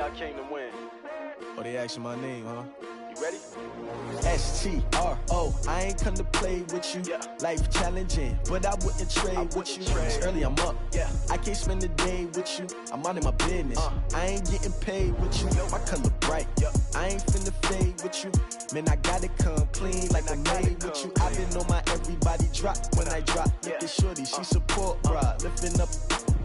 I came to win. Oh, they asking my name, huh? You ready? S-T-R-O, I ain't come to play with you. Yeah. Life challenging, but I wouldn't trade with you. It's early, I'm up. Yeah. I can't spend the day with you. I'm out in my business. I ain't getting paid with you. My color bright. I ain't finna fade with you. Man, I gotta come clean like I made with you. I've been on my everybody drop when I drop. Look at shorty, she support, bruh. Lifting up,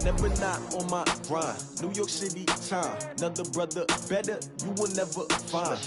never not on my grind. New York City time, another brother better, you will never find.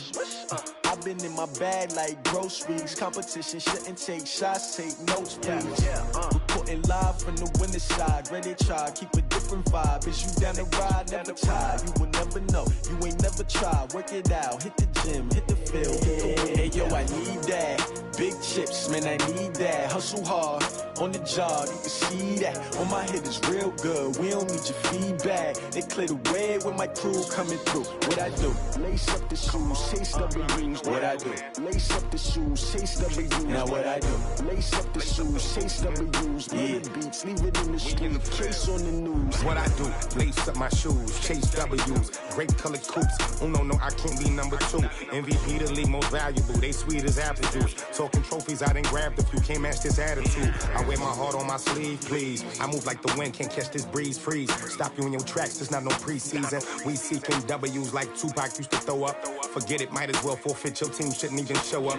I've been in my bag like groceries. Competition shouldn't take shots, take notes, please. Reporting live from the winter side. Ready to try, keep a different vibe. Is you down the ride, never tired. You will never know, you ain't never tried. Work it out, hit the gym, hit the field, hit the win. Hey yo, I need that. Big chips, man, I need that. Hustle hard, on the job, you can see that. On my head is real good, we don't need your feedback. They clear the way with my crew coming through. What I do? Lace up the shoes, chase W's. What I do? Lace up the shoes, chase W's. Now what I do? Lace up the shoes, chase W's. Yeah. Beats, leave it in the street, case on the news. What I do? Lace up my shoes, chase W's. Grape colored coops. Oh no, I can't be number 2. MVP the league most valuable. They sweet as apple juice. Talking trophies, I done grabbed a few. Can't match this attitude. I wear my heart on my sleeve, please. I move like the wind, can't catch this breeze. Freeze. Stop you in your tracks, there's not no preseason. We seeking W's like Tupac used to throw up. Forget it, might as well forfeit. Your team shouldn't even show up.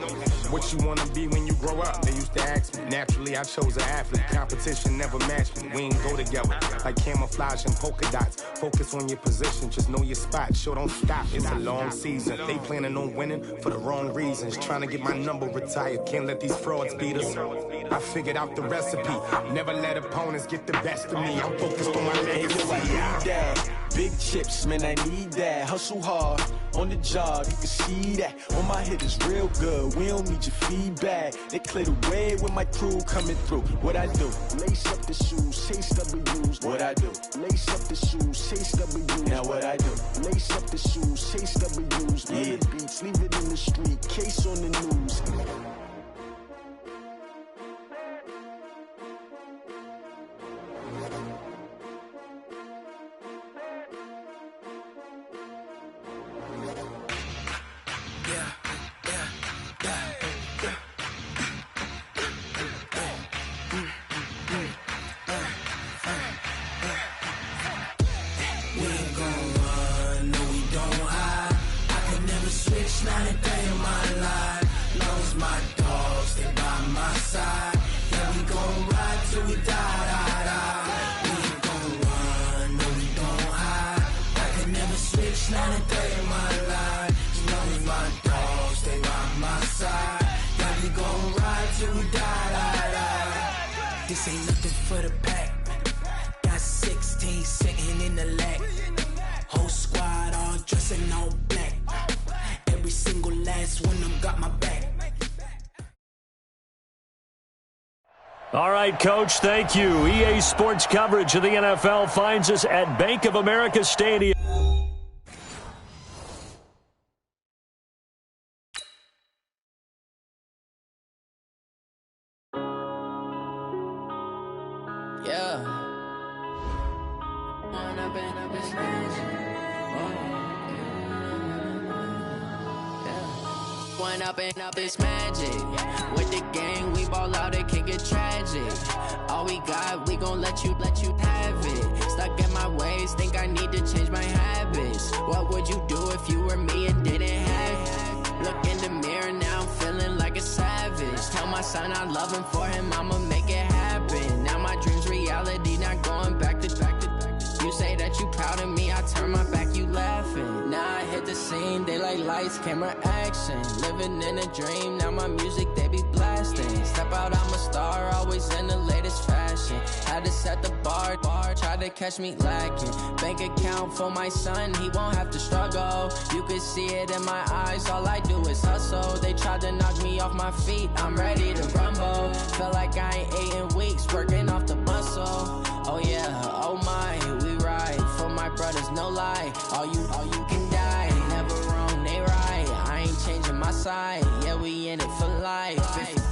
What you wanna be when you grow up? They used to ask me. Naturally, I chose an athlete. Competition never matched me. We ain't go together. Like camouflage and polka dots. Focus on your position, just know your spot. Sure, don't stop. It's a long season. They planning on winning for the wrong reasons. Trying to get my number retired. Can't let these frauds beat us. I figured out the recipe. Never let opponents get the best of me. I'm focused on my legacy. I need that. Big chips, man, I need that. Hustle hard, on the job, you can see that. On my head is real good, we don't need your feedback. They clear the way with my crew coming through. What I do? Lace up the shoes, chase W's. What I do? Lace up the shoes, chase W's. Now what I do? Lace up the shoes, chase W's. Yeah. Beats, leave it in the street, case on the news. This ain't nothing for the pack. Got 16 sitting in the lag. Whole squad all dressing all black. Every single last one of them got my back. All right, Coach, thank you. EA Sports coverage of the NFL finds us at Bank of America Stadium. Up this magic. With the gang, we ball out, it can get tragic. All we got, we gon' let you have it. Stuck in my ways, think I need to change my habits. What would you do if you were me and didn't have it? Look in the mirror, now I'm feeling like a savage. Tell my son I love him, for him I'ma make it happen. Now my dream's reality, not going back to. You say that you proud of me, I turn my back, you laughing. Now I hit the scene, they like lights, camera, action. Living in a dream, now my music, they be blasting. Step out, I'm a star, always in the latest fashion. Had to set the bar, try to catch me lacking. Bank account for my son, he won't have to struggle. You can see it in my eyes, all I do is hustle. They tried to knock me off my feet, I'm ready to rumble. Felt like I ain't ate in weeks, working off the muscle. Oh yeah, oh my, we ride for my brothers, no lie. All you can die, never wrong, they right. I ain't changing my side, yeah, we in it for life.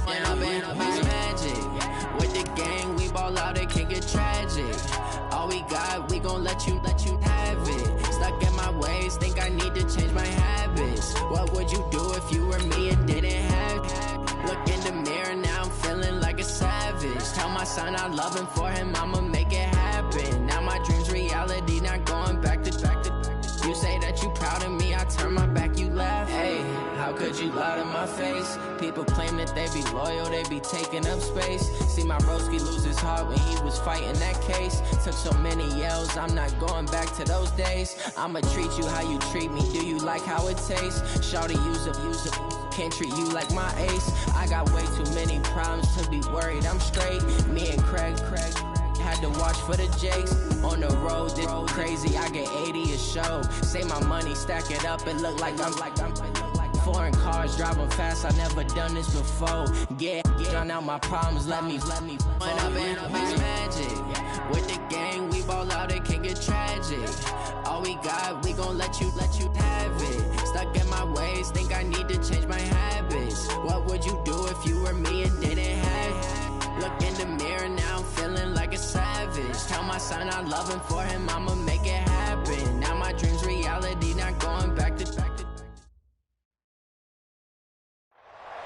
When I've been up is magic. With the gang, we ball out, it can get tragic. All we got, we gon' let you have it. Stuck in my ways, ways, think I need to change my habits. What would you do if you were me and didn't have it? Look in the mirror, now I'm feeling like a savage. Tell my son I love him, for him I'ma make it happen. Now my dream's reality, not going back to. You say that you proud of me, I turn my back, you laugh. Hey, how could you lie to my face? People claim that they be loyal, they be taking up space. See my broski lose his heart when he was fighting that case. Took so many yells, I'm not going back to those days. I'ma treat you how you treat me, do you like how it tastes? Shawty, use up, can't treat you like my ace. I got way too many problems to be worried, I'm straight. Me and Craig had to watch for the Jakes. On the road, this crazy, I get 80 a show. Say my money, stack it up, it look like I'm foreign cars, driving fast, I never done this before. Get drown out my problems, let me When I've been up is magic. With the gang, we ball out, it can get tragic. All we got, we gon' let you have it. Stuck in my ways, think I need to change my habits. What would you do if you were me and didn't have it? Look in the mirror, now I'm feeling like a savage. Tell my son I love him, for him I'ma make it happen. Now my dream's reality, not going back to.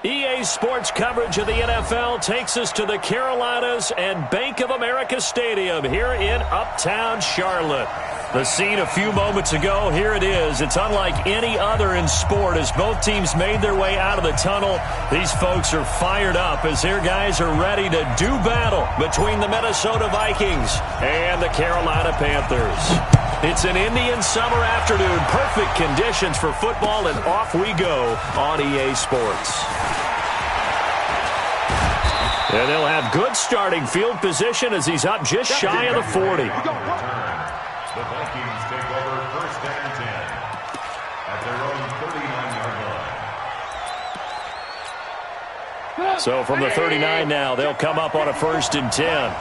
EA Sports coverage of the NFL takes us to the Carolinas and Bank of America Stadium here in Uptown Charlotte. The scene a few moments ago, here it is. It's unlike any other in sport as both teams made their way out of the tunnel. These folks are fired up as their guys are ready to do battle between the Minnesota Vikings and the Carolina Panthers. It's an Indian summer afternoon, perfect conditions for football, and off we go on EA Sports. And they'll have good starting field position as he's up just shy of the 40. The Vikings take over first and 10 at their own 39-yard line. So from the 39 now, they'll come up on a first and 10.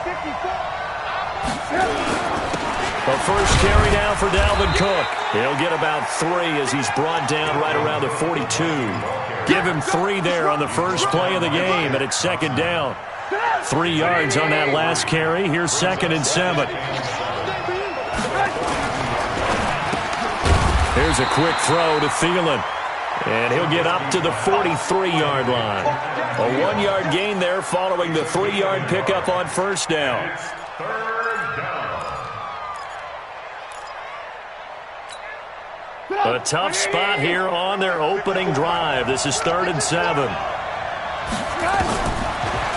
The first carry now for Dalvin Cook. He'll get about 3 as he's brought down right around the 42. Give him 3 there on the first play of the game, and it's second down. 3 yards on that last carry. Here's second and 7. Here's a quick throw to Thielen. And he'll get up to the 43-yard line. A 1-yard gain there following the 3-yard pickup on first down. A tough spot here on their opening drive. This is 3rd and 7.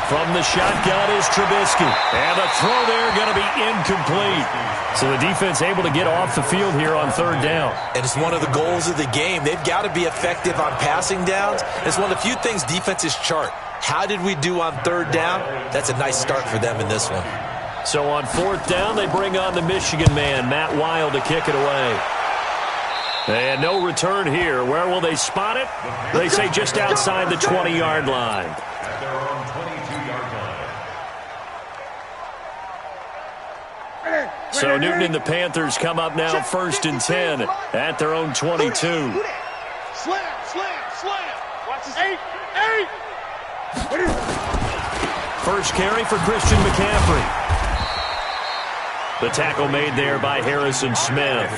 From the shotgun is Trubisky. And the throw there going to be incomplete. So the defense able to get off the field here on 3rd down. And it's one of the goals of the game. They've got to be effective on passing downs. It's one of the few things defenses chart. How did we do on 3rd down? That's a nice start for them in this one. So on 4th down, they bring on the Michigan man, Matt Wild, to kick it away. And no return here. Where will they spot it? They say just outside the 20-yard line. At their own 22-yard line. So Newton and the Panthers come up now 1st and 10 at their own 22. Slam. Watch this. 8. First carry for Christian McCaffrey. The tackle made there by Harrison Smith.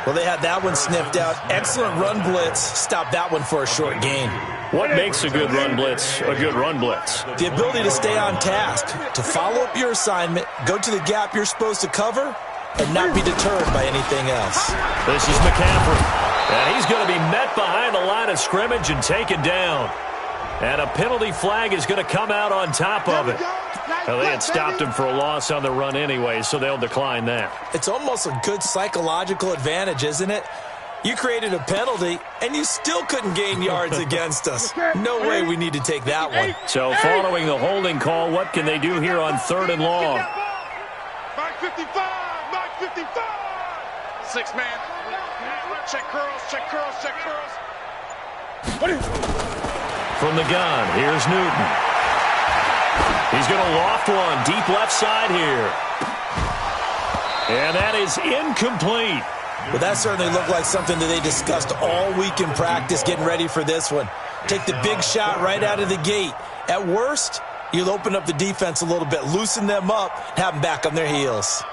Well, they had that one sniffed out. Excellent run blitz. Stop that one for a short gain. What makes a good run blitz a good run blitz? The ability to stay on task, to follow up your assignment, go to the gap you're supposed to cover, and not be deterred by anything else. This is McCaffrey. And he's going to be met behind the line of scrimmage and taken down. And a penalty flag is going to come out on top of it. Well, they had stopped him for a loss on the run anyway, so they'll decline that. It's almost a good psychological advantage, isn't it? You created a penalty, and you still couldn't gain yards against us. No way we need to take that one. So following the holding call, what can they do here on 3rd and long? Mark 55. 6 man. Check curls. From the gun, here's Newton. He's going to loft one deep left side here. And that is incomplete. Well, that certainly looked like something that they discussed all week in practice getting ready for this one. Take the big shot right out of the gate. At worst, you'll open up the defense a little bit, loosen them up, have them back on their heels.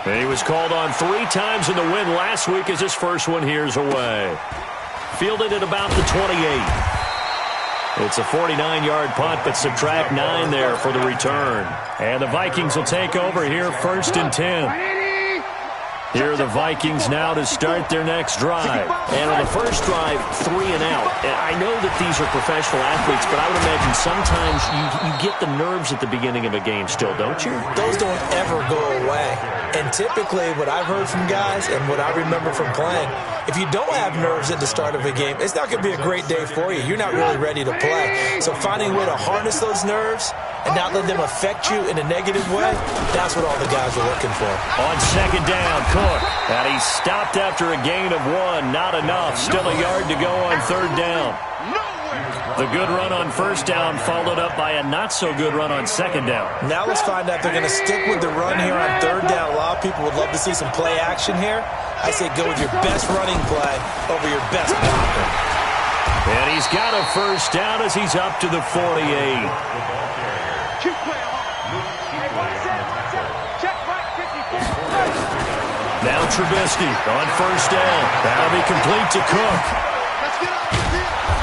He was called on 3 times in the win last week as his first one here's away. Fielded at about the 28. It's a 49-yard punt, but subtract 9 there for the return. And the Vikings will take over here 1st and 10. Here are the Vikings now to start their next drive. And on the first drive, 3 and out. And I know that these are professional athletes, but I would imagine sometimes you get the nerves at the beginning of a game still, don't you? Those don't ever go away. And typically what I've heard from guys and what I remember from playing, if you don't have nerves at the start of a game, it's not going to be a great day for you. You're not really ready to play. So finding a way to harness those nerves and not let them affect you in a negative way, that's what all the guys are looking for. On 2nd down, Cook. And he stopped after a gain of 1. Not enough. Still a yard to go on 3rd down. The good run on 1st down followed up by a not-so-good run on 2nd down. Now let's find out if they're going to stick with the run here on 3rd down. A lot of people would love to see some play action here. I say go with your best running play over your best blocker. And he's got a 1st down as he's up to the 48. Now Trubisky on 1st down. That'll be complete to Cook.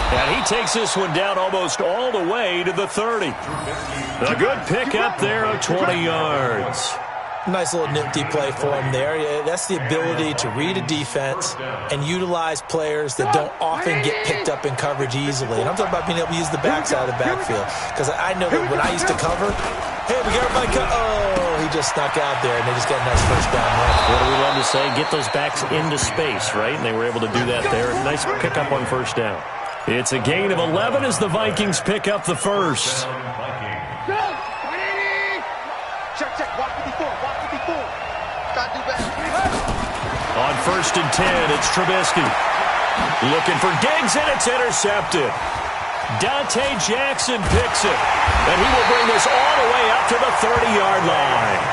And he takes this one down almost all the way to the 30. A good pickup there of 20 yards. Nice little nifty play for him there. Yeah, that's the ability to read a defense and utilize players that don't often get picked up in coverage easily. And I'm talking about being able to use the backside of the backfield. Because I know that when I used to cover, hey, we got everybody cut. Oh, he just snuck out there, and they just got a nice 1st down run. What do we love to say? Get those backs into space, right? And they were able to do that there. Nice pickup on 1st down. It's a gain of 11 as the Vikings pick up the 1st. Check. Walk 54. Gotta do better. On 1st and 10, it's Trubisky. Looking for Diggs, and it's intercepted. Dante Jackson picks it. And he will bring this all the way up to the 30-yard line.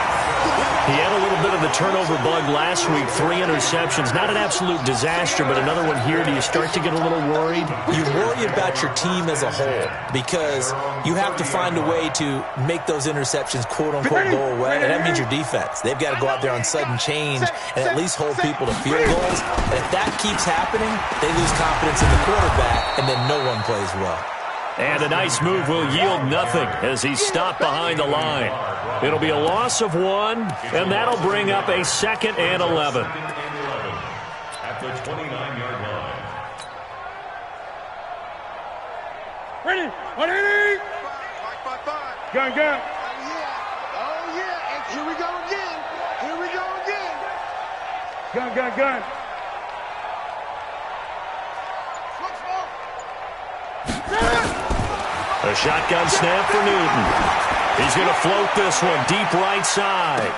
He had a little bit of the turnover bug last week, 3 interceptions. Not an absolute disaster, but another one here. Do you start to get a little worried? You worry about your team as a whole because you have to find a way to make those interceptions, quote-unquote, go away, and that means your defense. They've got to go out there on sudden change and at least hold people to field goals. And if that keeps happening, they lose confidence in the quarterback, and then no one plays well. And a nice move will yield nothing as he's stopped behind the line. It'll be a loss of 1, and that'll bring up a 2nd and 11. At the 29-yard line. Ready? 180. 5. Gun. Oh, yeah. And here we go again. Gun. A shotgun snap for Newton. He's going to float this one deep right side.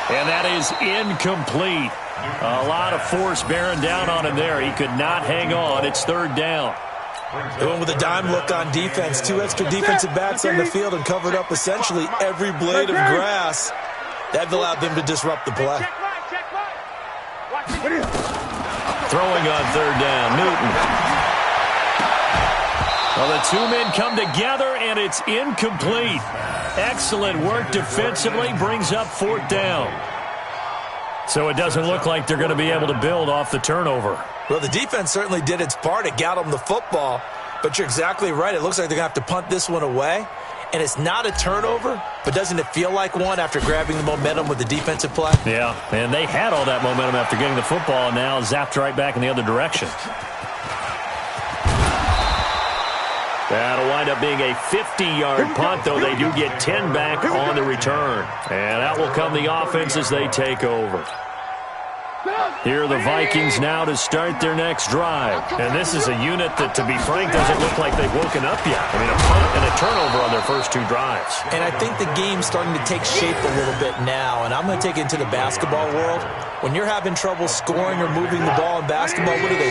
And that is incomplete. A lot of force bearing down on him there. He could not hang on. It's 3rd down. They went with a dime look on defense. 2 extra defensive backs on the field and covered up essentially every blade of grass. That allowed them to disrupt the play. Throwing on 3rd down, Newton. Well, the 2 men come together, and it's incomplete. Excellent work defensively, brings up 4th down. So it doesn't look like they're going to be able to build off the turnover. Well, the defense certainly did its part. It got them the football. But you're exactly right. It looks like they're going to have to punt this one away. And it's not a turnover, but doesn't it feel like one after grabbing the momentum with the defensive play? Yeah, and they had all that momentum after getting the football, and now zapped right back in the other direction. That'll wind up being a 50-yard punt, though they do get 10 back on the return. And out will come the offense as they take over. Here are the Vikings now to start their next drive. And this is a unit that, to be frank, doesn't look like they've woken up yet. I mean, a punt and a turnover on their first 2 drives. And I think the game's starting to take shape a little bit now. And I'm going to take it into the basketball world. When you're having trouble scoring or moving the ball in basketball, what do?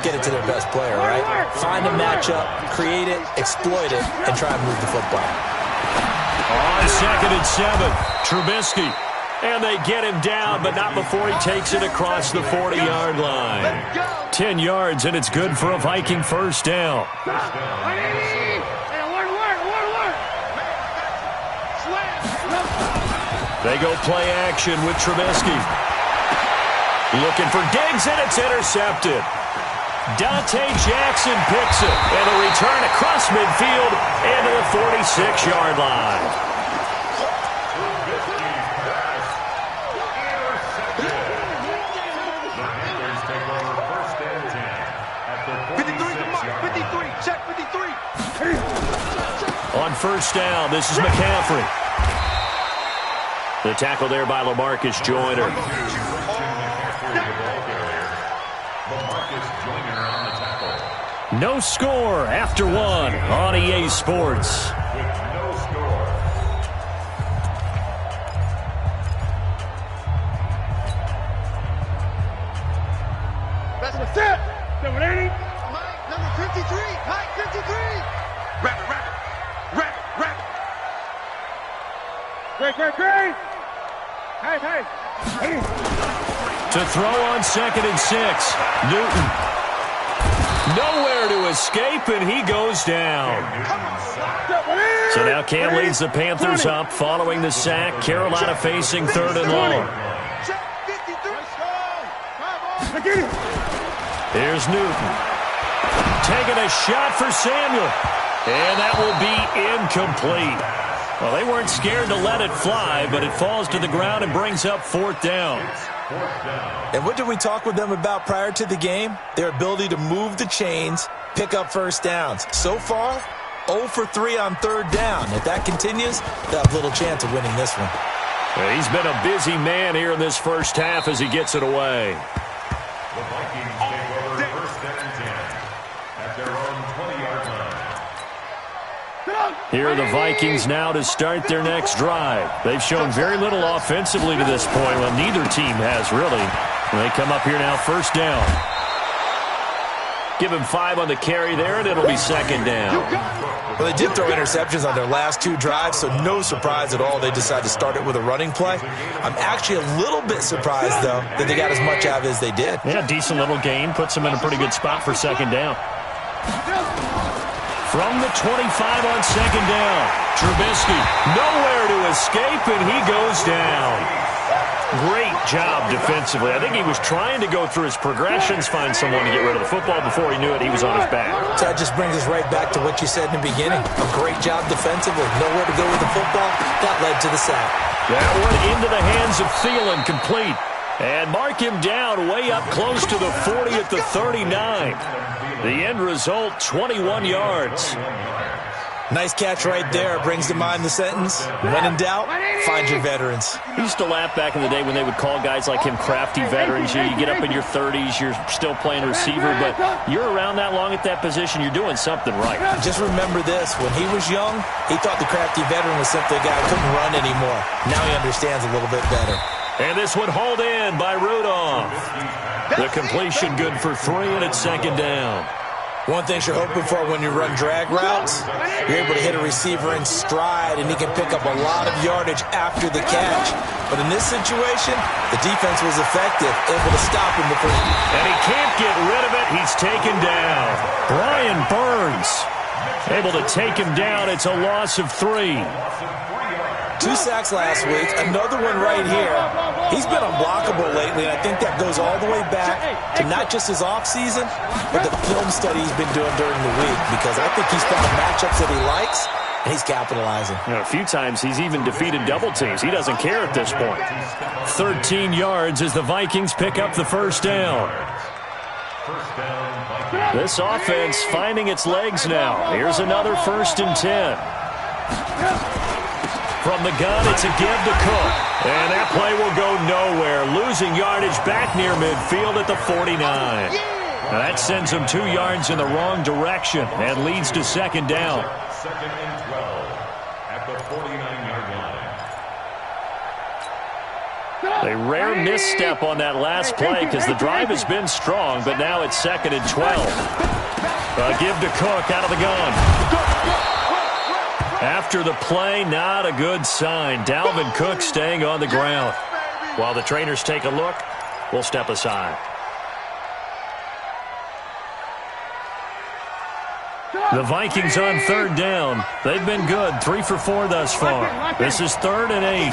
Get it to their best player, right? Find a matchup, create it, exploit it, and try and move the football. On 2nd and 7, Trubisky. And they get him down, but not before he takes it across the 40-yard line. 10 yards, and it's good for a Viking 1st down. They go play action with Trubisky. Looking for Diggs, and it's intercepted. Dante Jackson picks it, and a return across midfield into the 46-yard line. 53, check 53. On first down, this is McCaffrey. The tackle there by LaMarcus Joyner. No score after one on EA Sports. That's what's it. Number 80. Mike, number 53. Mike, 53. Rabbit. Great. Hey. To throw on 2nd and 6. Newton. Nowhere to escape, and he goes down. So now Cam leads the Panthers up following the sack. Carolina facing 3rd and long. Here's Newton. Taking a shot for Samuel. And that will be incomplete. Well, they weren't scared to let it fly, but it falls to the ground and brings up 4th down. And what did we talk with them about prior to the game? Their ability to move the chains, pick up first downs. So far, 0 for 3 on 3rd down. If that continues, they'll have little chance of winning this one. Well, he's been a busy man here in this first half as he gets it away. The Vikings take over 1st and 10 at their own 20-yard line. Here are the Vikings now to start their next drive. They've shown very little offensively to this point. Well, neither team has, really. They come up here now, 1st down. Give him 5 on the carry there, and it'll be 2nd down. Well, they did throw interceptions on their last 2 drives, so no surprise at all they decided to start it with a running play. I'm actually a little bit surprised, though, that they got as much out of it as they did. Yeah, decent little gain. Puts them in a pretty good spot for 2nd down. From the 25 on 2nd down, Trubisky nowhere to escape, and he goes down. Great job defensively. I think he was trying to go through his progressions, find someone to get rid of the football. Before he knew it, he was on his back. So that just brings us right back to what you said in the beginning. A great job defensively. Nowhere to go with the football. That led to the sack. That one into the hands of Thielen, complete. And mark him down way up close to the 40 at the 39. The end result, 21 yards. Nice catch right there. Brings to mind the sentence, when in doubt, find your veterans. He used to laugh back in the day when they would call guys like him crafty veterans. You get up in your 30s, you're still playing receiver, but you're around that long at that position, you're doing something right. Just remember this. When he was young, he thought the crafty veteran was simply a guy who couldn't run anymore. Now he understands a little bit better. And this one hauled in by Rudolph. The completion good for 3, and it's 2nd down. One thing you're hoping for when you run drag routes, you're able to hit a receiver in stride, and he can pick up a lot of yardage after the catch. But in this situation, the defense was effective, able to stop him before he... And he can't get rid of it. He's taken down. Brian Burns able to take him down. It's a loss of 3. 2 sacks last week, another one right here. He's been unblockable lately, and I think that goes all the way back to not just his offseason, but the film study he's been doing during the week, because I think he's found the matchups that he likes, and he's capitalizing. You know, a few times he's even defeated double teams. He doesn't care at this point. 13 yards as the Vikings pick up the 1st down. This offense finding its legs now. Here's another 1st and 10. From the gun, it's a give to Cook. And that play will go nowhere. Losing yardage back near midfield at the 49. Now that sends them 2 yards in the wrong direction and leads to 2nd down. 2nd and 12 at the 49-yard line. A rare misstep on that last play because the drive has been strong, but now it's 2nd and 12. A give to Cook out of the gun. After the play, not a good sign. Dalvin Cook staying on the ground. While the trainers take a look, we'll step aside. The Vikings on third down. They've been good, 3 for 4 thus far. This is 3rd and 8.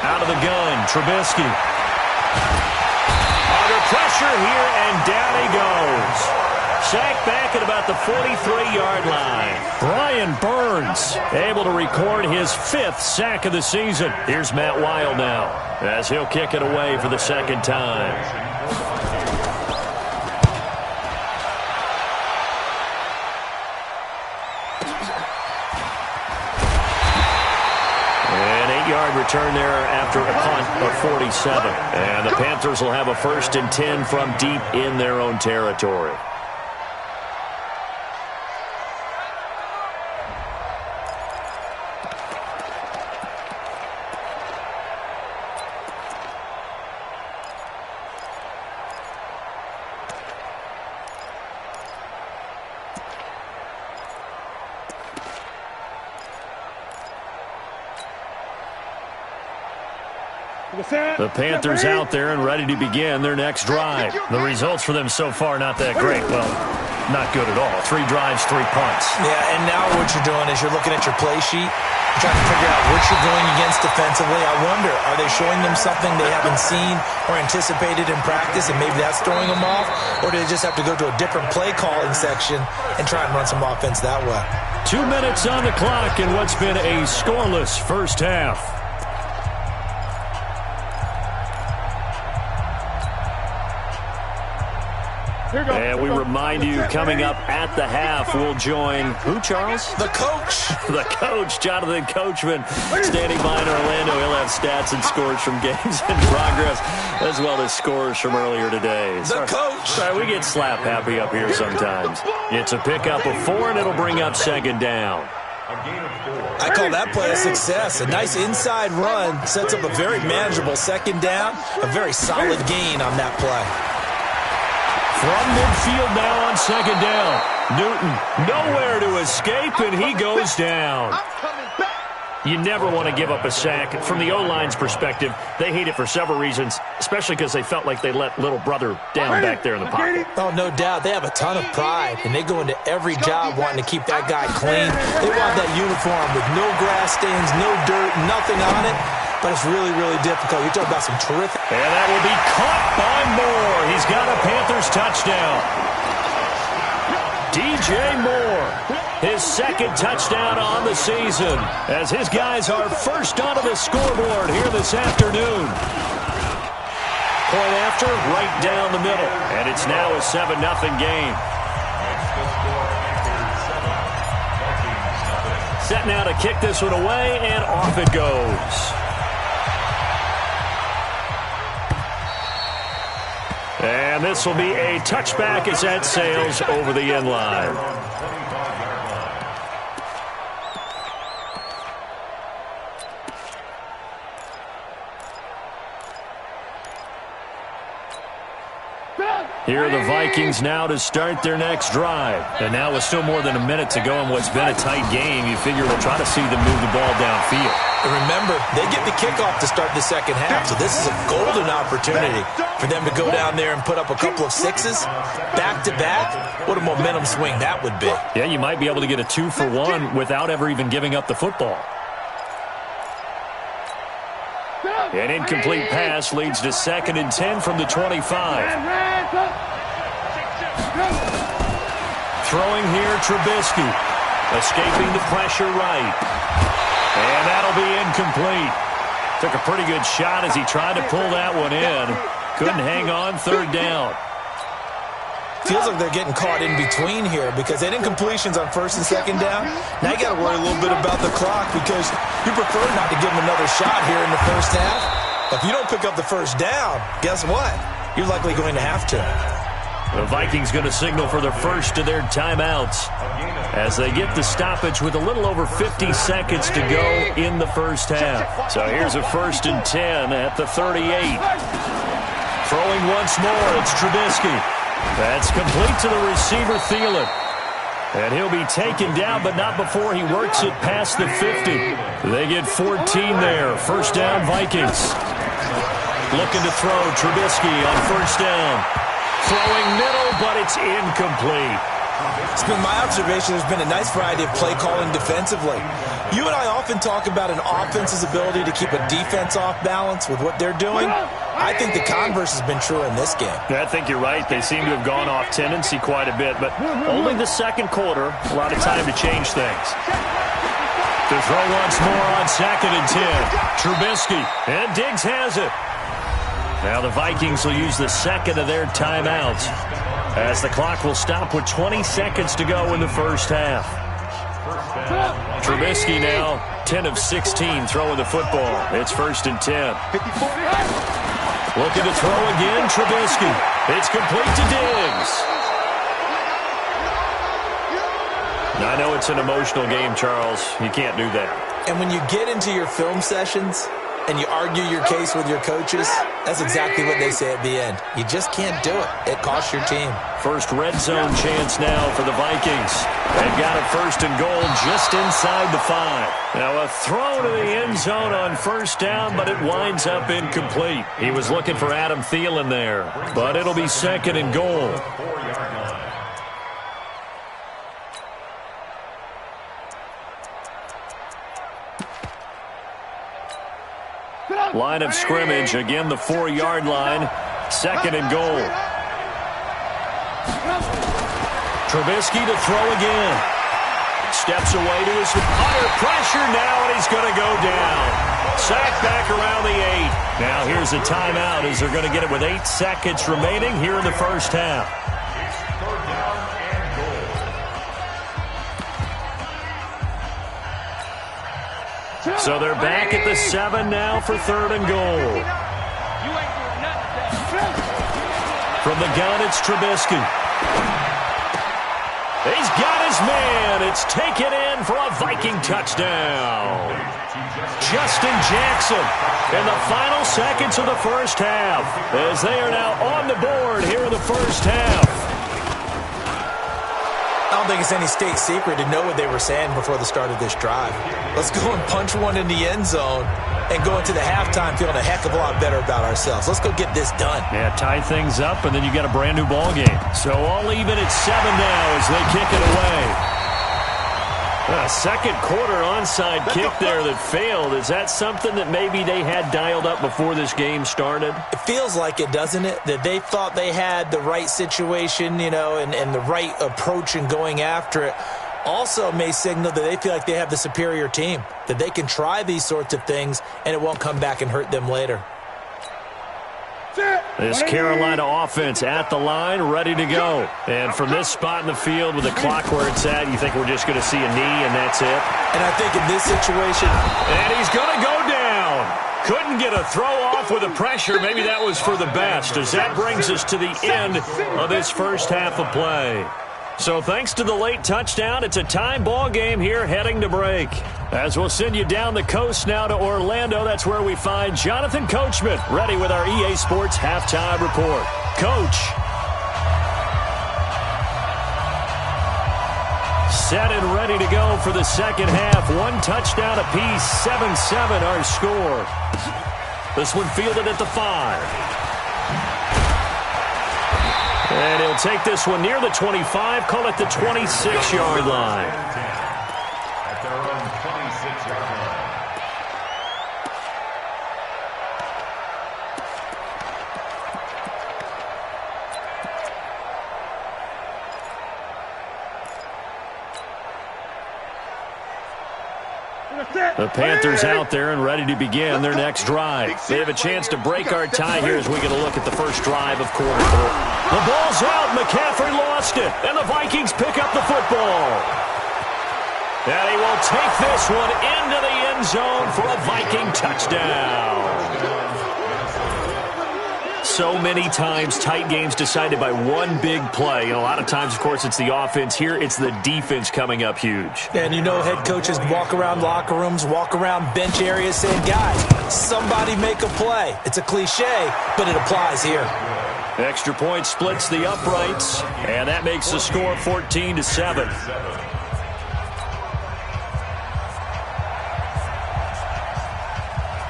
Out of the gun, Trubisky. Under pressure here, and down he goes. Sacked back at about the 43-yard line. Brian Burns able to record his 5th sack of the season. Here's Matt Weil now as he'll kick it away for the second time. An 8-yard return there after a punt of 47. And the Panthers will have a 1st and 10 from deep in their own territory. The Panthers out there and ready to begin their next drive. The results for them so far not that great. Well, not good at all. 3 drives, 3 punts. Yeah, and now what you're doing is you're looking at your play sheet, trying to figure out what you're going against defensively. I wonder, are they showing them something they haven't seen or anticipated in practice, and maybe that's throwing them off? Or do they just have to go to a different play calling section and try and run some offense that way? 2 minutes on the clock in what's been a scoreless first half. And we remind you, coming up at the half, we'll join who, Charles? The coach. The coach, Jonathan Coachman, standing by in Orlando. He'll have stats and scores from games in progress, as well as scores from earlier today. The coach. Sorry, we get slap happy up here sometimes. It's a pickup of 4, and it'll bring up 2nd down. I call that play a success. A nice inside run sets up a very manageable 2nd down, a very solid gain on that play. From midfield now on 2nd down. Newton nowhere to escape, and he goes down. You never want to give up a sack. From the O-line's perspective, they hate it for several reasons, especially because they felt like they let little brother down back there in the pocket. Oh, no doubt. They have a ton of pride, and they go into every job wanting to keep that guy clean. They want that uniform with no grass stains, no dirt, nothing on it. But it's really, really difficult. You're talking about some terrific. And that will be caught by Moore. He's got a Panthers touchdown. DJ Moore, his 2nd touchdown on the season, as his guys are first onto the scoreboard here this afternoon. Point after, right down the middle. And it's now a 7-0 game. Set now to kick this one away, and off it goes. And this will be a touchback as that sails over the end line. Here are the Vikings now to start their next drive. And now with still more than a minute to go in what's been a tight game, you figure we'll try to see them move the ball downfield. And remember, they get the kickoff to start the 2nd half, so this is a golden opportunity for them to go down there and put up a couple of 6s back-to-back. What a momentum swing that would be. Yeah, you might be able to get a 2-for-1 without ever even giving up the football. An incomplete pass leads to 2nd and 10 from the 25. Throwing here, Trubisky. Escaping the pressure right. And that'll be incomplete. Took a pretty good shot as he tried to pull that one in. Couldn't hang on 3rd down. Feels like they're getting caught in between here because they had incompletions on 1st and 2nd down. Now you got to worry a little bit about the clock because you prefer not to give them another shot here in the 1st half. If you don't pick up the 1st down, guess what? You're likely going to have to. The Vikings going to signal for the first of their timeouts as they get the stoppage with a little over 50 seconds to go in the 1st half. So here's a 1st and 10 at the 38. Throwing once more, it's Trubisky. That's complete to the receiver, Thielen. And he'll be taken down, but not before he works it past the 50. They get 14 there. 1st down, Vikings. Looking to throw, Trubisky on 1st down. Throwing middle, but it's incomplete. It's been my observation there's been a nice variety of play calling defensively. You and I often talk about an offense's ability to keep a defense off balance with what they're doing. I think the converse has been true in this game. Yeah, I think you're right. They seem to have gone off tendency quite a bit, but only the second quarter, a lot of time to change things. To throw once more on 2nd and 10. Trubisky, and Diggs has it. Now the Vikings will use the second of their timeouts as the clock will stop with 20 seconds to go in the first half. Trubisky now 10 of 16 throwing the football. It's 1st and 10. Looking to throw again, Trubisky. It's complete to Diggs. I know it's an emotional game, Charles. You can't do that. And when you get into your film sessions and you argue your case with your coaches, that's exactly what they say at the end. You just can't do it. It costs your team. First red zone chance now for the Vikings. They've got a 1st and goal just inside the 5. Now a throw to the end zone on 1st down, but it winds up incomplete. He was looking for Adam Thielen there, but it'll be 2nd and goal. Line of scrimmage, again the 4-yard line, 2nd and goal. Trubisky to throw again. Steps away to his under pressure now, and he's going to go down. Sacked back around the 8. Now here's a timeout as they're going to get it with 8 seconds remaining here in the first half. So they're back at the 7 now for 3rd and goal. From the gun, it's Trubisky. He's got his man. It's taken in for a Viking touchdown. Justin Jackson in the final seconds of the first half as they are now on the board here in the first half. I don't think it's any state secret to know what they were saying before the start of this drive. Let's go and punch one in the end zone and go into the halftime feeling a heck of a lot better about ourselves. Let's go get this done. Yeah, tie things up, and then you got a brand new ball game. So all even at 7 now as they kick it away. A second quarter onside kick there that failed. Is that something that maybe they had dialed up before this game started? It feels like it, doesn't it? That they thought they had the right situation, and the right approach in going after it. Also may signal that they feel like they have the superior team, that they can try these sorts of things and it won't come back and hurt them later. This Carolina offense at the line, ready to go. And from this spot in the field with the clock where it's at, you think we're just going to see a knee and that's it? And I think in this situation... And he's going to go down. Couldn't get a throw off with the pressure. Maybe that was for the best, as that brings us to the end of this first half of play. So thanks to the late touchdown, it's a tie ball game here heading to break. As we'll send you down the coast now to Orlando, that's where we find Jonathan Coachman ready with our EA Sports Halftime Report. Coach. Set and ready to go for the second half. 1 touchdown apiece, 7-7 our score. This one fielded at the 5. And he'll take this one near the 25, call it the 26-yard line. At their own 26-yard line. The Panthers out there and ready to begin their next drive. They have a chance to break our tie here as we get a look at the first drive of quarter 4. The ball's out. McCaffrey lost it. And the Vikings pick up the football. And he will take this one into the end zone for a Viking touchdown. So many times tight games decided by one big play. And a lot of times, of course, it's the offense. Here, it's the defense coming up huge. And head coaches walk around locker rooms, walk around bench areas saying, guys, somebody make a play. It's a cliche, but it applies here. Extra point splits the uprights, and that makes the score 14-7.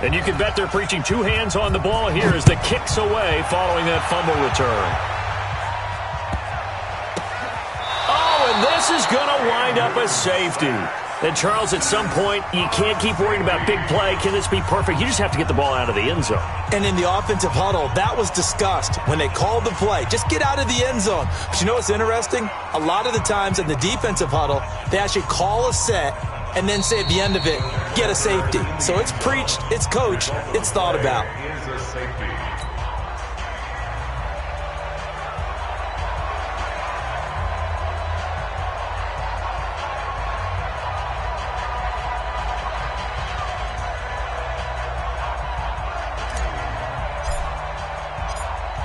And you can bet they're preaching 2 hands on the ball here as the kick's away following that fumble return. Oh, this is going to wind up a safety. And, Charles, at some point, you can't keep worrying about big play. Can this be perfect? You just have to get the ball out of the end zone. And in the offensive huddle, that was discussed when they called the play. Just get out of the end zone. But you know what's interesting? A lot of the times in the defensive huddle, they actually call a set and then say at the end of it, get a safety. So it's preached, it's coached, it's thought about.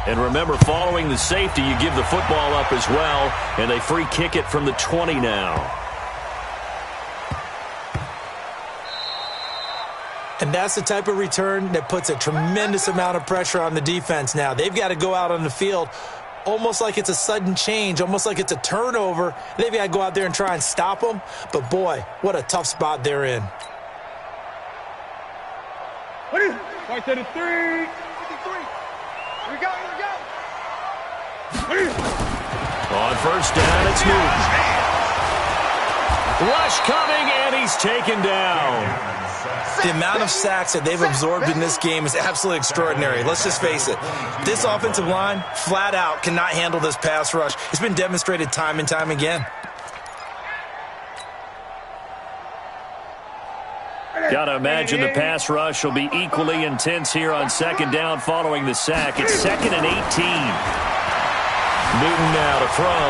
And remember, following the safety, you give the football up as well, and they free kick it from the 20 now. And that's the type of return that puts a tremendous amount of pressure on the defense now. They've got to go out on the field almost like it's a sudden change, almost like it's a turnover. They've got to go out there and try and stop them. But, boy, what a tough spot they're in. Right to the 3. 53. We go. On first down, it's Newton. Rush coming, and he's taken down. The amount of sacks that they've absorbed in this game is absolutely extraordinary. Let's just face it. This offensive line, flat out, cannot handle this pass rush. It's been demonstrated time and time again. Got to imagine the pass rush will be equally intense here on second down following the sack. It's 2nd and 18. Newton now to throw.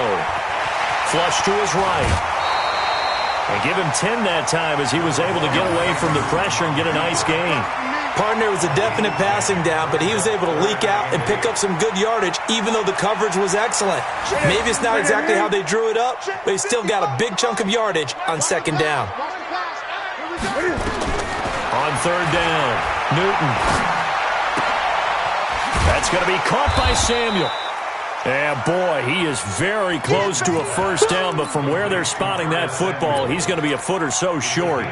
Flush to his right. And give him 10 that time as he was able to get away from the pressure and get a nice gain. Partner was a definite passing down, but he was able to leak out and pick up some good yardage, even though the coverage was excellent. Maybe it's not exactly how they drew it up, but he still got a big chunk of yardage on second down. On third down, Newton. That's going to be caught by Samuel. And, boy, he is very close to a first down, but from where they're spotting that football, he's going to be a foot or so short.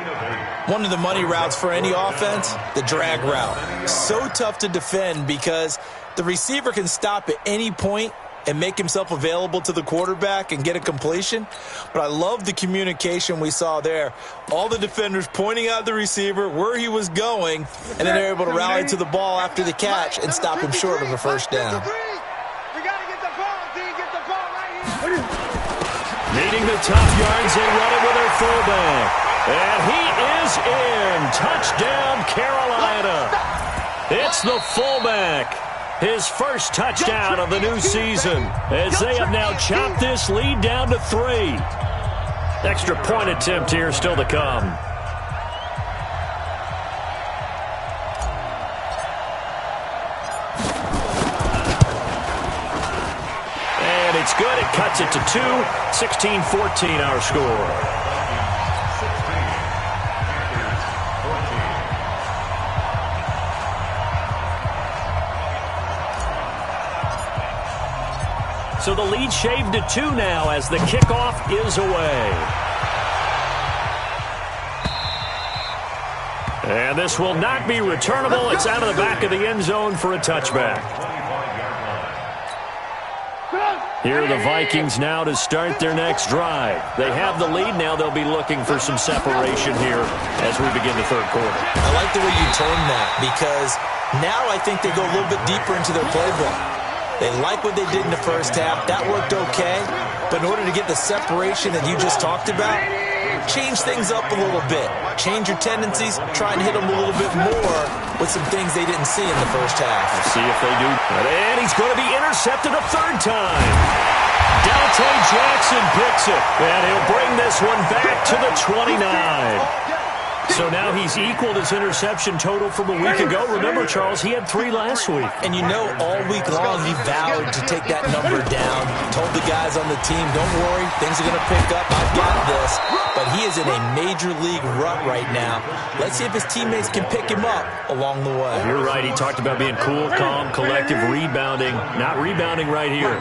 One of the money routes for any offense, the drag route. So tough to defend because the receiver can stop at any point and make himself available to the quarterback and get a completion. But I love the communication we saw there. All the defenders pointing out the receiver, where he was going, and then they're able to rally to the ball after the catch and stop him short of a first down. Needing the tough yards, they run it with their fullback. And he is in. Touchdown, Carolina. It's the fullback. His first touchdown of the new season as they have now chopped this lead down to 3. Extra point attempt here still to come. And it's good. It cuts it to 2. 16-14 our score. So the lead shaved to 2 now as the kickoff is away. And this will not be returnable. It's out of the back of the end zone for a touchback. Here are the Vikings now to start their next drive. They have the lead. Now they'll be looking for some separation here as we begin the third quarter. I like the way you termed that because now I think they go a little bit deeper into their playbook. They like what they did in the first half. That worked okay. But in order to get the separation that you just talked about, change things up a little bit. Change your tendencies. Try and hit them a little bit more with some things they didn't see in the first half. We'll see if they do. And he's going to be intercepted a third time. Dante Jackson picks it. And he'll bring this one back to the 29. So now he's equaled his interception total from a week ago. Remember, Charles, he had 3 last week. And you know, all week long he vowed to take that number down. Told the guys on the team, don't worry, things are going to pick up. I've got this. But he is in a major league rut right now. Let's see if his teammates can pick him up along the way. You're right. He talked about being cool, calm, collective, rebounding. Not rebounding right here.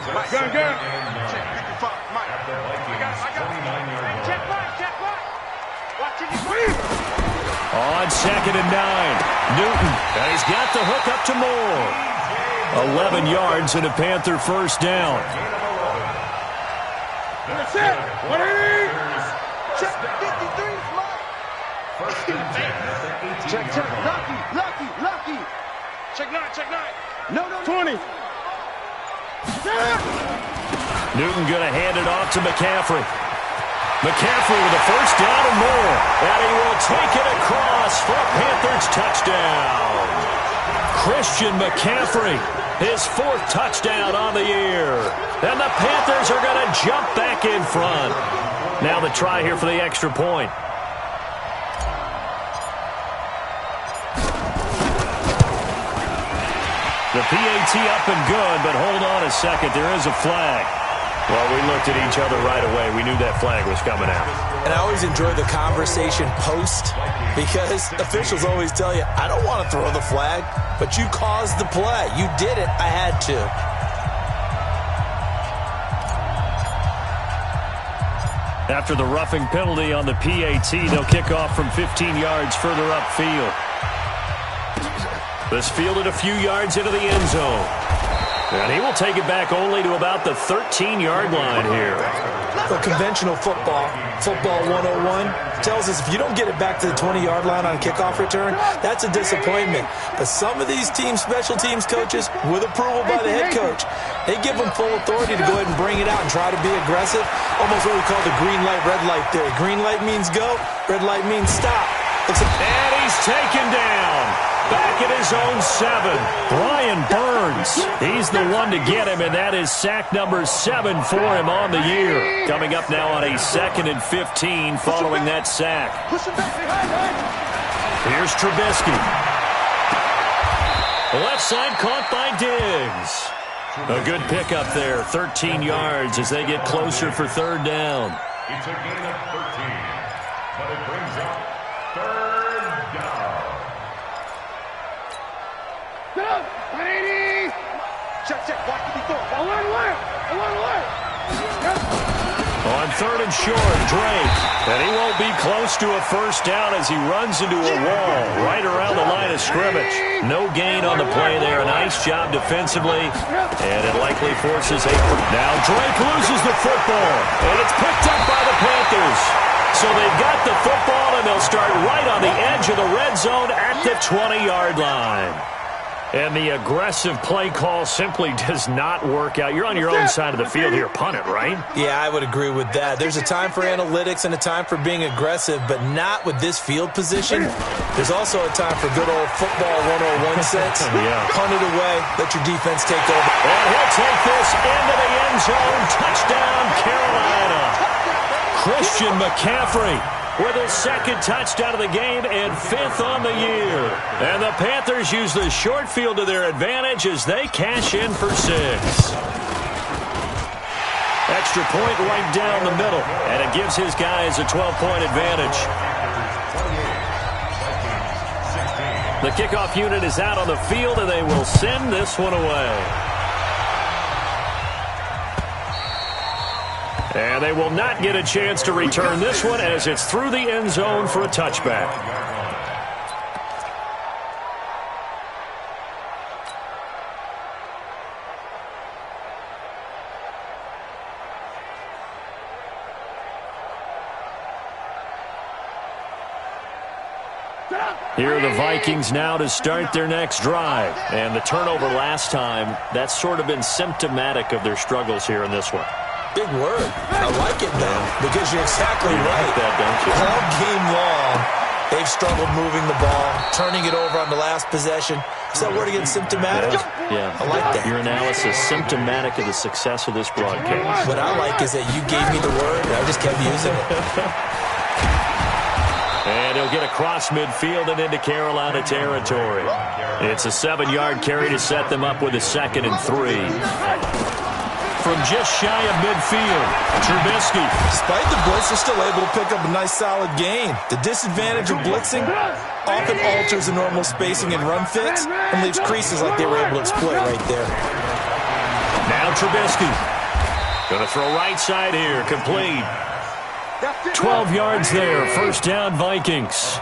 On 2nd and 9, Newton, and he's got the hook up to Moore. 11 yards and a Panther first down. That's it. 180. Check 53, slot. First and 10 at the 18-yard Check. line. Lucky. Check 9. No. 20. Newton going to hand it off to McCaffrey. McCaffrey with a first down and more. And he will take it across for a Panthers touchdown. Christian McCaffrey, his 4th touchdown on the year. And the Panthers are going to jump back in front. Now the try here for the extra point. The PAT up and good, but hold on a second. There is a flag. Well, we looked at each other right away. We knew that flag was coming out. And I always enjoy the conversation post because officials always tell you, I don't want to throw the flag, but you caused the play. You did it. I had to. After the roughing penalty on the PAT, they'll kick off from 15 yards further upfield. This fielded a few yards into the end zone. And he will take it back only to about the 13-yard line here. For conventional football 101 tells us if you don't get it back to the 20-yard line on a kickoff return, that's a disappointment. But some of these special teams coaches, with approval by the head coach, they give them full authority to go ahead and bring it out and try to be aggressive. Almost what we call the green light, red light theory. Green light means go, red light means stop. And he's taken down. Back at his own 7. Brian Burns. He's the one to get him, and that is sack number 7 for him on the year. Coming up now on a 2nd and 15 following that sack. Here's Trubisky. Left side caught by Diggs. A good pickup there. 13 yards as they get closer for 3rd down. It's a gain of 13, but it brings up 3rd down. 180. Check. Watch the before. Away. On 3rd and short, Drake. And he won't be close to a first down as he runs into a wall right around the line of scrimmage. No gain on the play there. A nice job defensively. And it likely forces a... Now Drake loses the football. And it's picked up by the Panthers. So they've got the football, and they'll start right on the edge of the red zone at the 20-yard line. And the aggressive play call simply does not work out. You're on your own side of the field here. Punt it, right? Yeah, I would agree with that. There's a time for analytics and a time for being aggressive, but not with this field position. There's also a time for good old football 101 sets. Yeah. Punt it away. Let your defense take over. And he'll take this into the end zone. Touchdown, Carolina. Christian McCaffrey with his 2nd touchdown of the game and 5th on the year. And the Panthers use the short field to their advantage as they cash in for 6. Extra point right down the middle, and it gives his guys a 12-point advantage. The kickoff unit is out on the field, and they will send this one away. And they will not get a chance to return this one as it's through the end zone for a touchback. Here are the Vikings now to start their next drive. And the turnover last time, that's sort of been symptomatic of their struggles here in this one. Big word. I like it, though, because you're exactly right. Like that, don't you? All game long, they've struggled moving the ball, turning it over on the last possession. Is that word again, symptomatic? Yeah. I like that. Your analysis, symptomatic of the success of this broadcast. What I like is that you gave me the word, and I just kept using it. And he'll get across midfield and into Carolina territory. It's a 7-yard carry to set them up with a 2nd and 3. From just shy of midfield, Trubisky. Despite the blitz, they're still able to pick up a nice, solid gain. The disadvantage of blitzing often alters the normal spacing and run fits and leaves creases like they were able to exploit right there. Now Trubisky. Going to throw right side here, complete. 12 yards there, first down Vikings.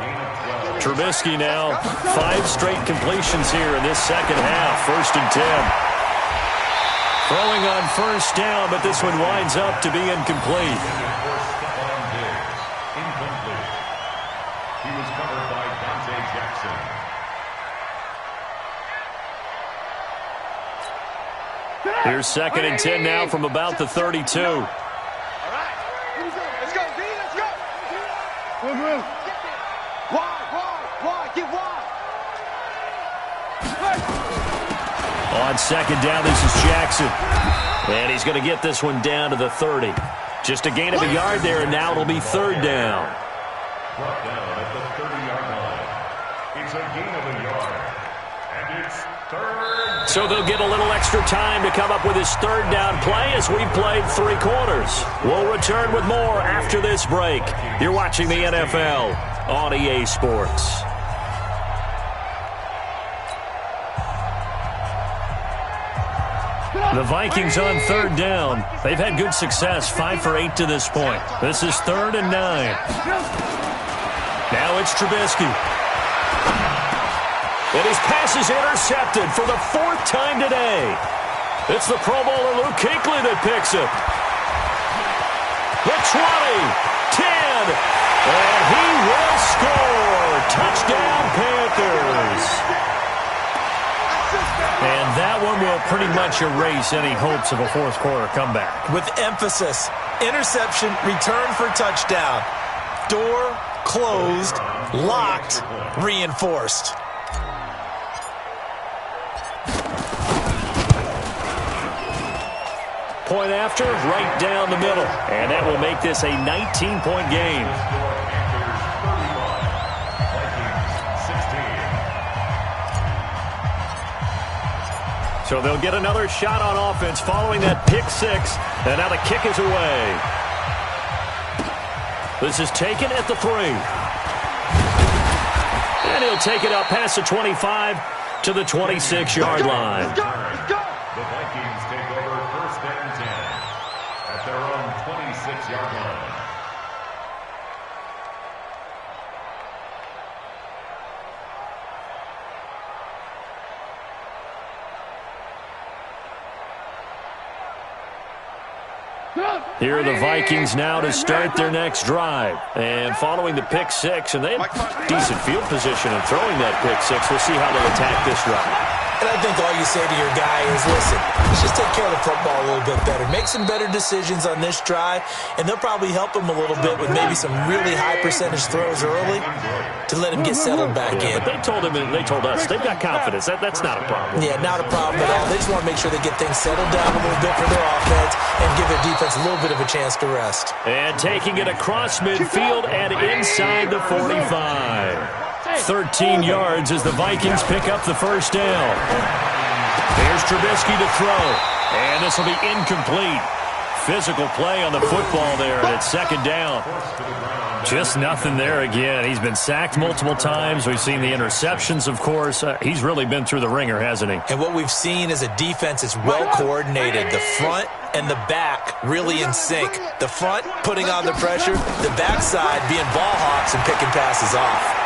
Trubisky now, 5 straight completions here in this second half, 1st and 10. Throwing on first down, but this one winds up to be incomplete. Incomplete. He was covered by Dante Jackson. Here's 2nd and 10 now from about the 32. All right. Let's go, D. Let's go. Move. Wide. Get wide. On 2nd down, this is Jackson. And he's going to get this one down to the 30. Just a gain of a yard there, and now it'll be 3rd down. Brought down at the 30-yard line. It's a gain of a yard. And it's 3rd. So they'll get a little extra time to come up with his 3rd down play as we've played 3 quarters. We'll return with more after this break. You're watching the NFL on EA Sports. The Vikings on 3rd down. They've had good success, 5 for 8 to this point. This is 3rd and 9. Now it's Trubisky. And his pass is intercepted for the 4th time today. It's the Pro Bowler Luke Kuechly that picks it. The 20, 10, and he will score. Touchdown, Panthers. And that one will pretty much erase any hopes of a 4th quarter comeback. With emphasis, interception, return for touchdown. Door closed, locked, reinforced. Point after, right down the middle. And that will make this a 19-point game. So they'll get another shot on offense following that pick 6. And now the kick is away. This is taken at the 3. And he'll take it up past the 25 to the 26-yard line. The Vikings take over 1st and 10 at their own 26-yard line. Here are the Vikings now to start their next drive. And following the pick 6, and they have decent field position in throwing that pick 6. We'll see how they attack this drive. And I think all you say to your guy is, listen, let's just take care of the football a little bit better. Make some better decisions on this drive, and they'll probably help him a little bit with maybe some really high percentage throws early to let him get settled back in. But they told him, and they told us, they've got confidence. That's not a problem. Yeah, not a problem at all. They just want to make sure they get things settled down a little bit for their offense and give their defense a little bit of a chance to rest. And taking it across midfield and inside the 45. 13 yards as the Vikings pick up the 1st down. Here's Trubisky to throw. And this will be incomplete. Physical play on the football there, and it's 2nd down. Just nothing there again. He's been sacked multiple times. We've seen the interceptions, of course. He's really been through the ringer, hasn't he? And what we've seen is a defense that's well coordinated. The front and the back really in sync. The front putting on the pressure, the backside being ball hawks and picking passes off.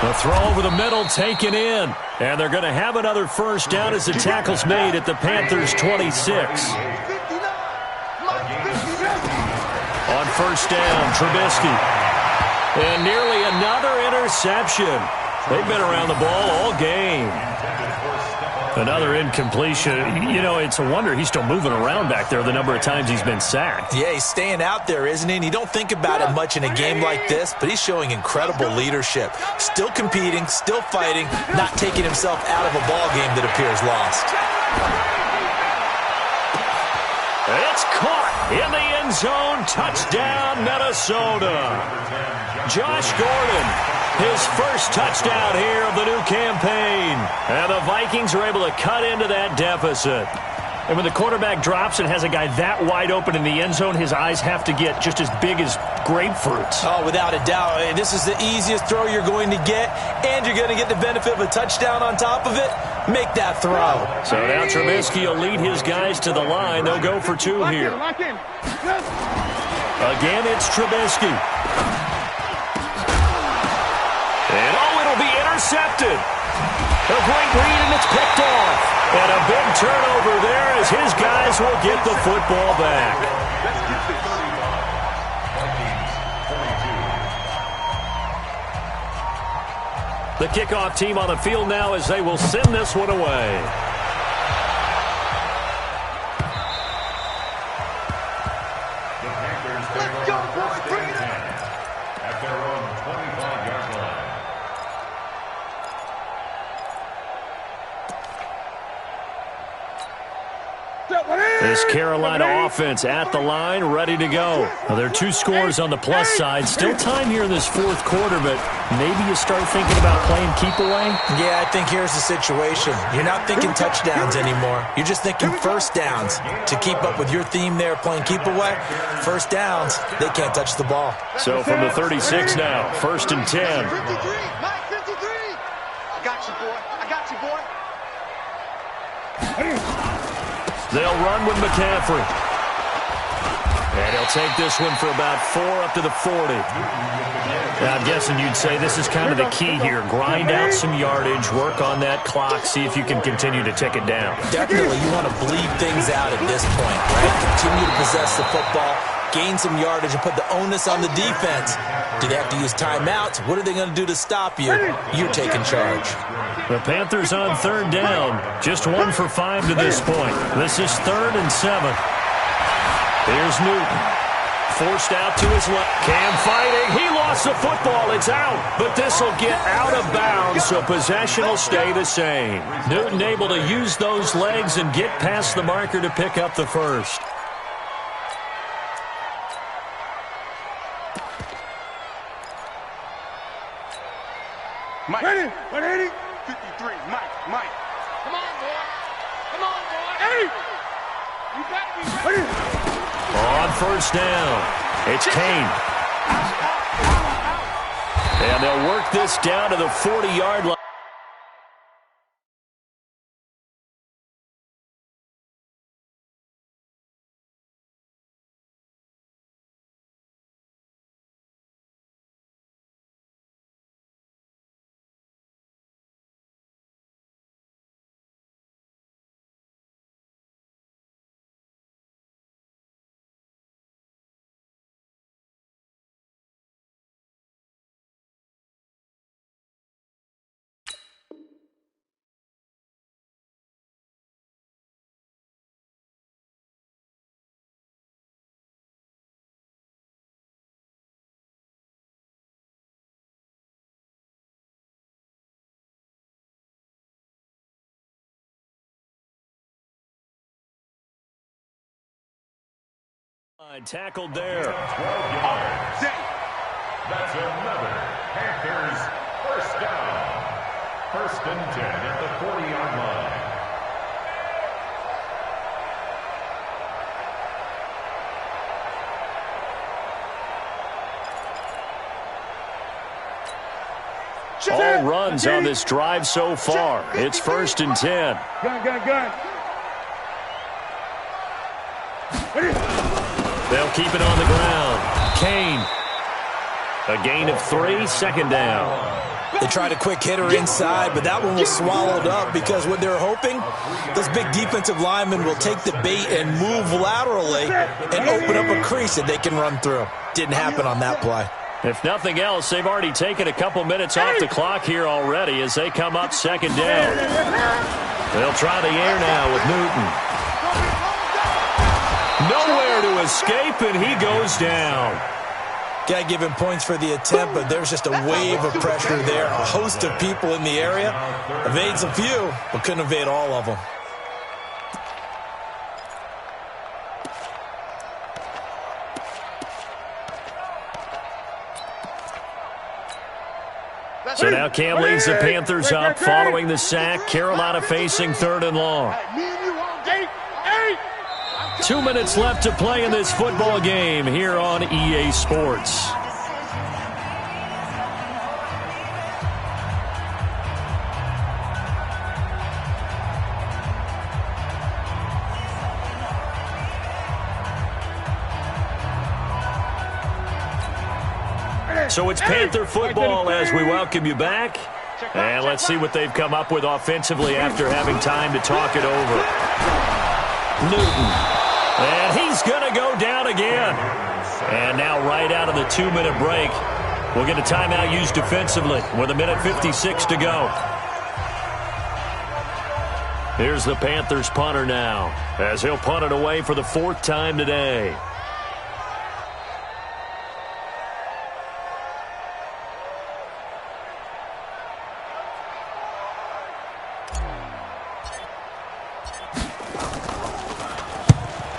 The throw over the middle taken in. And they're going to have another 1st down as the tackle's made at the Panthers' 26. On 1st down, Trubisky. And nearly another interception. They've been around the ball all game. Another incompletion. You know, it's a wonder he's still moving around back there the number of times he's been sacked. Yeah, he's staying out there, isn't he? And you don't think about it much in a game like this, but he's showing incredible leadership. Still competing, still fighting, not taking himself out of a ball game that appears lost. It's caught in the end zone. Touchdown, Minnesota. Josh Gordon, his 1st touchdown here of the new campaign. And the Vikings are able to cut into that deficit. And when the quarterback drops and has a guy that wide open in the end zone, his eyes have to get just as big as grapefruits. Oh, without a doubt. This is the easiest throw you're going to get, and you're going to get the benefit of a touchdown on top of it. Make that throw. So now Trubisky will lead his guys to the line. They'll go for 2 here. Again, it's Trubisky. And, it'll be intercepted. A great read, and it's picked off. And a big turnover there as his guys will get the football back. Let's get this. The kickoff team on the field now as they will send this one away. The Panthers take over first and 10 at their own 25-yard line. This Carolina offense at the line, ready to go. Well, there are 2 scores on the plus side. Still time here in this fourth quarter, but maybe you start thinking about playing keep away? Yeah, I think here's the situation. You're not thinking touchdowns anymore. You're just thinking first downs. To keep up with your theme there, playing keep away, first downs, they can't touch the ball. So from the 36 now, first and 10. 53, Mike 53. I got you, boy. I got you, boy. They'll run with McCaffrey. And he'll take this one for about 4 up to the 40. Now, I'm guessing you'd say this is kind of the key here. Grind out some yardage, work on that clock, see if you can continue to tick it down. Definitely, you want to bleed things out at this point, right? Continue to possess the football, gain some yardage, and put the onus on the defense. Do they have to use timeouts? What are they going to do to stop you? You're taking charge. The Panthers on third down. Just 1 for 5 to this point. This is 3rd and 7. Here's Newton. Forced out to his left. Cam fighting. He lost the football. It's out. But this will get out of bounds, so possession will stay the same. Newton able to use those legs and get past the marker to pick up the first. Mike. Ready? 180. 53. Mike. Come on, boy. Come on, boy. Hey! You got to be ready. On first down, it's Kane. And they'll work this down to the 40-yard line. Tackled there. 12 yards. That's another Panthers first down. 1st and 10 at the 40-yard line. All runs on this drive so far. It's 1st and 10. Gun. They'll keep it on the ground. Kane. A gain of 3, 2nd down. They tried a quick hitter inside, but that one was swallowed up because what they're hoping, those big defensive linemen will take the bait and move laterally and open up a crease that they can run through. Didn't happen on that play. If nothing else, they've already taken a couple minutes off the clock here already as they come up 2nd down. They'll try the air now with Newton. Nowhere to escape, and he goes down. Got to give him points for the attempt, but there's just a wave of pressure there. A host of people in the area. Evades a few, but couldn't evade all of them. So now Cam leads the Panthers up following the sack. Carolina facing 3rd and long. 2 minutes left to play in this football game here on EA Sports. So it's Panther football as we welcome you back. And let's see what they've come up with offensively after having time to talk it over. Newton. And he's going to go down again. And now right out of the 2-minute break, we'll get a timeout used defensively with 1:56 to go. Here's the Panthers punter now, as he'll punt it away for the 4th time today.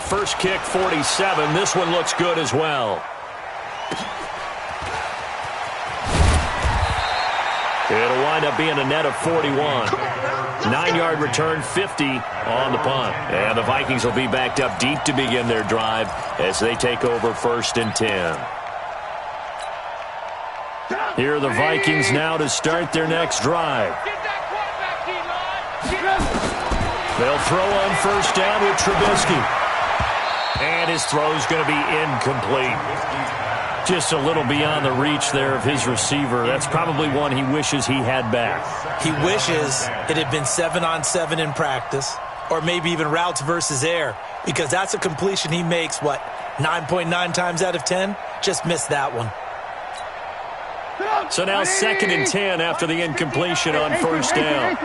First kick, 47. This one looks good as well. It'll wind up being a net of 41. 9-yard return, 50 on the punt. And the Vikings will be backed up deep to begin their drive as they take over 1st and 10. Here are the Vikings now to start their next drive. They'll throw on 1st down with Trubisky. And his throw's going to be incomplete. Just a little beyond the reach there of his receiver. That's probably one he wishes he had back. He wishes it had been 7-on-7 in practice, or maybe even routes versus air, because that's a completion he makes, 9.9 times out of 10? Just missed that one. So now 2nd and 10 after the incompletion on 1st down.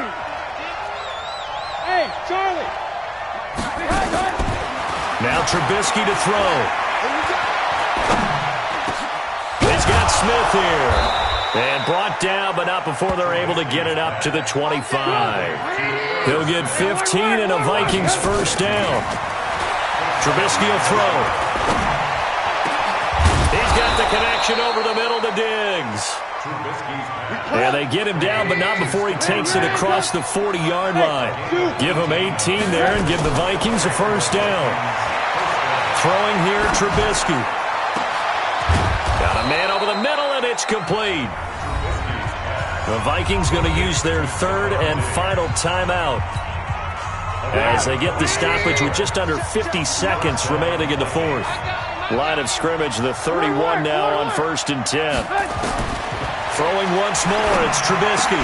Hey, Charlie. Now Trubisky to throw. He's got Smith here. And brought down, but not before they're able to get it up to the 25. He'll get 15 and a Vikings 1st down. Trubisky will throw. He's got the connection over the middle to Diggs. And they get him down, but not before he takes it across the 40-yard line. Give him 18 there and give the Vikings a 1st down. Throwing here, Trubisky. Got a man over the middle, and it's complete. The Vikings going to use their 3rd and final timeout as they get the stoppage with just under 50 seconds remaining in the 4th. Line of scrimmage, the 31 now on 1st and 10. Throwing once more, it's Trubisky.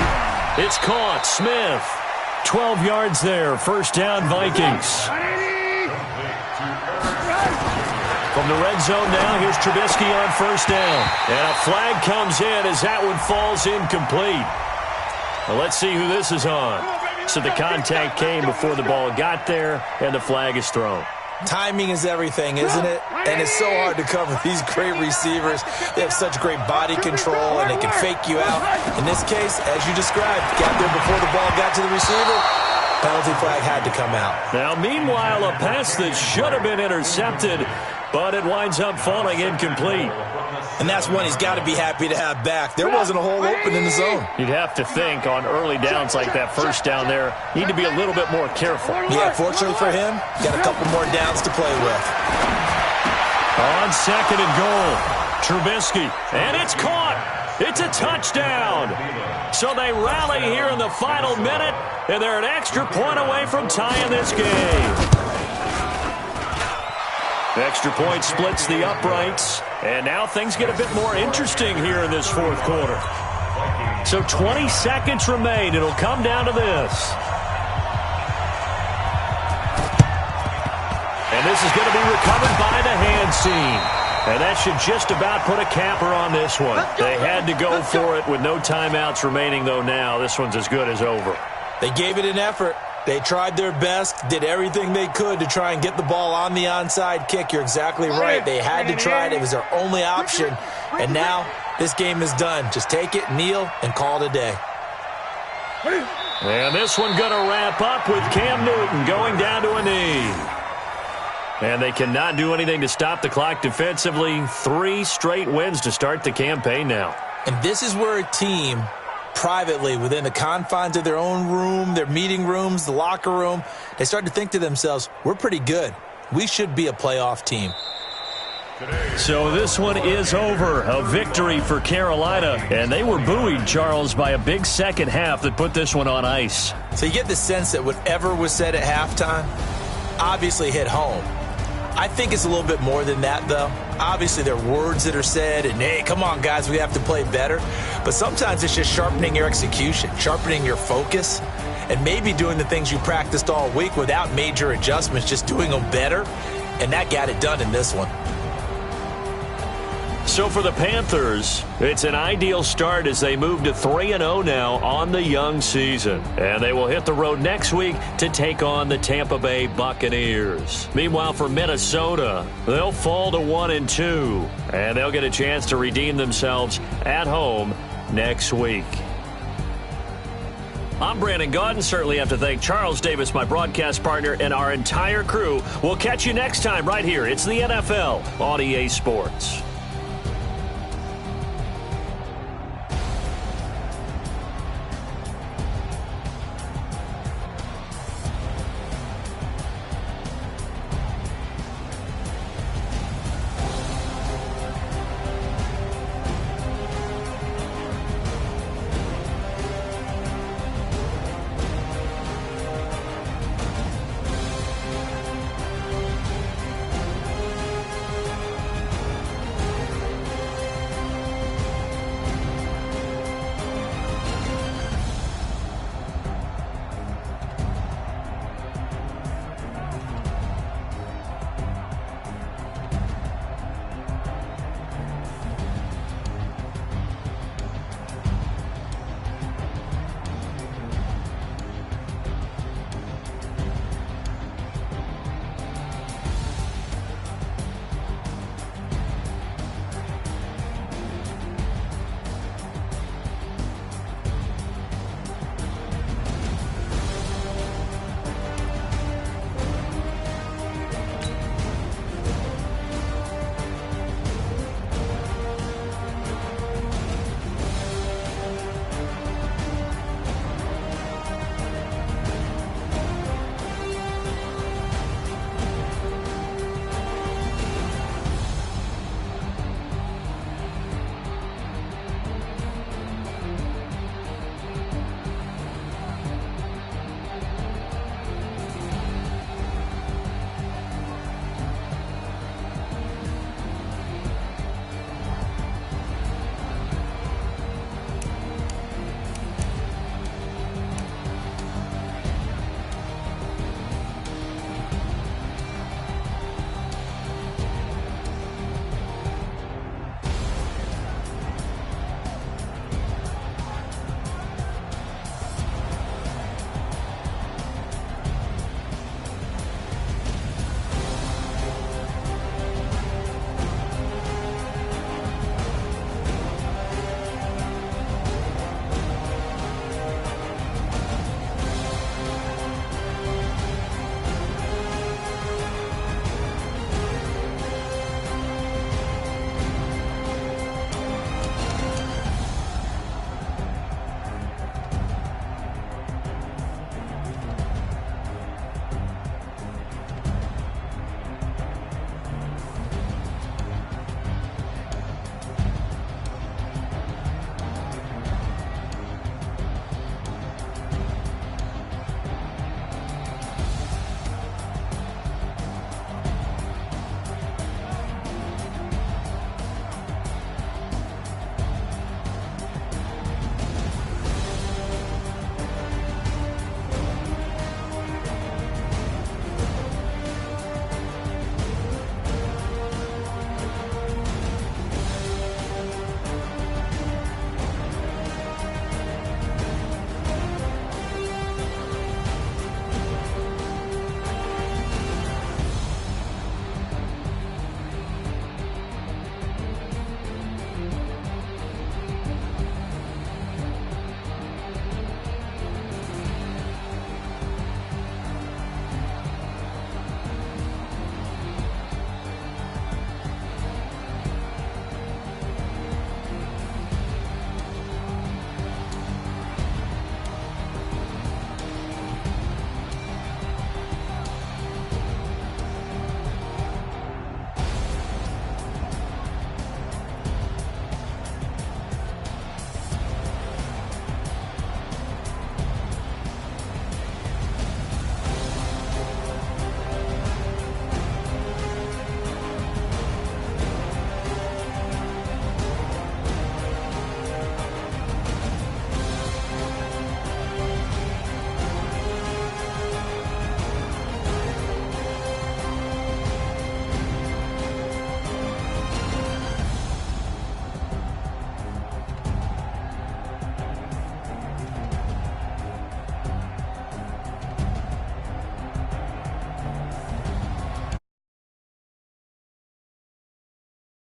It's caught, Smith. 12 yards there, 1st down Vikings. From the red zone now, here's Trubisky on 1st down. And a flag comes in as that one falls incomplete. Well, let's see who this is on. So the contact came before the ball got there, and the flag is thrown. Timing is everything, isn't it? And it's so hard to cover these great receivers. They have such great body control, and they can fake you out. In this case, as you described, got there before the ball got to the receiver. Penalty flag had to come out. Now, meanwhile, a pass that should have been intercepted, but it winds up falling incomplete. And that's one he's got to be happy to have back. There wasn't a hole open in the zone. You'd have to think on early downs like that 1st down there, need to be a little bit more careful. Yeah, fortunately for him, got a couple more downs to play with. On 2nd and goal, Trubisky, and it's caught. It's a touchdown. So they rally here in the final minute, and they're an extra point away from tying this game. Extra point splits the uprights, and now things get a bit more interesting here in this 4th quarter. So 20 seconds remain. It'll come down to this. And this is going to be recovered by the hands team. And that should just about put a capper on this one. They had to go for it with no timeouts remaining, though now. This one's as good as over. They gave it an effort. They tried their best, did everything they could to try and get the ball on the onside kick. You're exactly right. They had to try it. It was their only option. And now this game is done. Just take it, kneel, and call it a day. And this one going to wrap up with Cam Newton going down to a knee. And they cannot do anything to stop the clock defensively. 3 straight wins to start the campaign now. And this is where a team, privately, within the confines of their own room, their meeting rooms, the locker room, they start to think to themselves, we're pretty good. We should be a playoff team. So this one is over. A victory for Carolina. And they were buoyed, Charles, by a big second half that put this one on ice. So you get the sense that whatever was said at halftime obviously hit home. I think it's a little bit more than that, though. Obviously, there are words that are said, and, hey, come on, guys, we have to play better. But sometimes it's just sharpening your execution, sharpening your focus, and maybe doing the things you practiced all week without major adjustments, just doing them better. And that got it done in this one. So for the Panthers, it's an ideal start as they move to 3-0 now on the young season. And they will hit the road next week to take on the Tampa Bay Buccaneers. Meanwhile, for Minnesota, they'll fall to 1-2. And they'll get a chance to redeem themselves at home next week. I'm Brandon Gaudin. Certainly have to thank Charles Davis, my broadcast partner, and our entire crew. We'll catch you next time right here. It's the NFL on EA Sports.